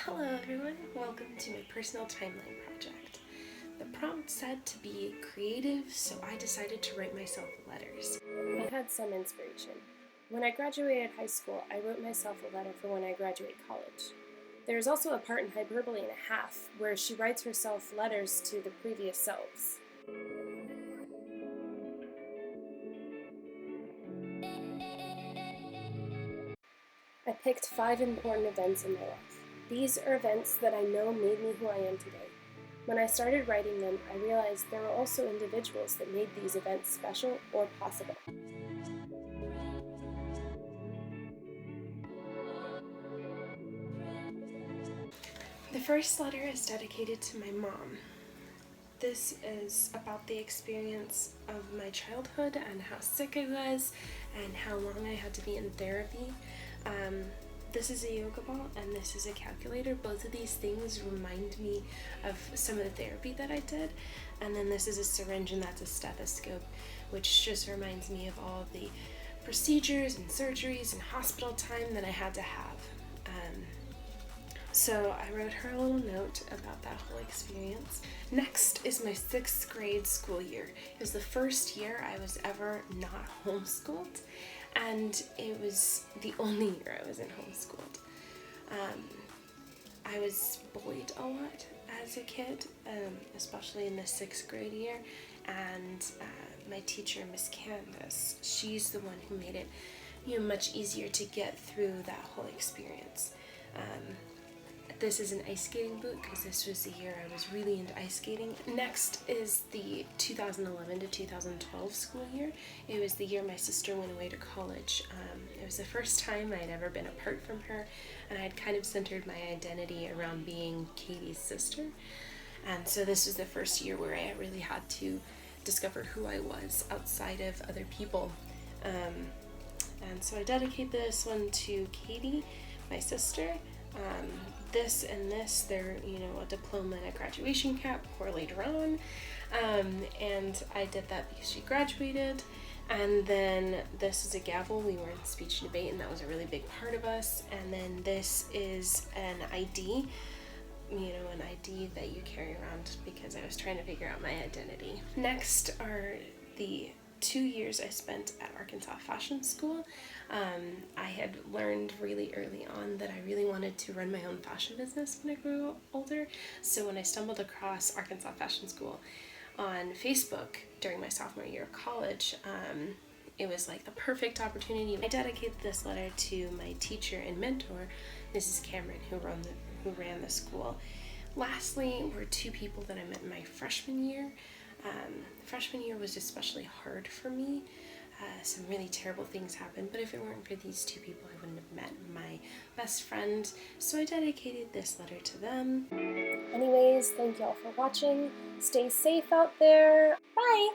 Hello everyone, welcome to my personal timeline project. The prompt said to be creative, so I decided to write myself letters. I had some inspiration. When I graduated high school, I wrote myself a letter for when I graduate college. There is also a part in Hyperbole and a Half where she writes herself letters to the previous selves. I picked 5 important events in my life. These are events that I know made me who I am today. When I started writing them, I realized there were also individuals that made these events special or possible. The first letter is dedicated to my mom. This is about the experience of my childhood and how sick I was and how long I had to be in therapy. This is a yoga ball and this is a calculator. Both of these things remind me of some of the therapy that I did. And then this is a syringe and that's a stethoscope, which just reminds me of all of the procedures and surgeries and hospital time that I had to have. So I wrote her a little note about that whole experience. Next is my 6th grade school year. It was the first year I was ever not homeschooled, and it was the only year I wasn't homeschooled. I was bullied a lot as a kid, especially in the 6th grade year, and my teacher, Miss Candace, she's the one who made it much easier to get through that whole experience. This is an ice skating boot because this was the year I was really into ice skating. Next is the 2011 to 2012 school year. It was the year my sister went away to college. It was the first time I'd ever been apart from her, and I had kind of centered my identity around being Katie's sister. And so this was the first year where I really had to discover who I was outside of other people. And so I dedicate this one to Katie, my sister. This and this, they're, a diploma and a graduation cap for later on. And I did that because she graduated. And then this is a gavel. We were in speech and debate, and that was a really big part of us. And then this is an ID, an ID that you carry around because I was trying to figure out my identity. Next are the 2 years I spent at Arkansas Fashion School. I had learned really early on that I really wanted to run my own fashion business when I grew older. So when I stumbled across Arkansas Fashion School on Facebook during my sophomore year of college, it was like the perfect opportunity. I dedicate this letter to my teacher and mentor, Mrs. Cameron, who ran the school. Lastly were 2 people that I met in my freshman year. Freshman year was especially hard for me. Some really terrible things happened, but if it weren't for these 2 people, I wouldn't have met my best friend, so I dedicated this letter to them. Anyways, thank y'all for watching. Stay safe out there. Bye!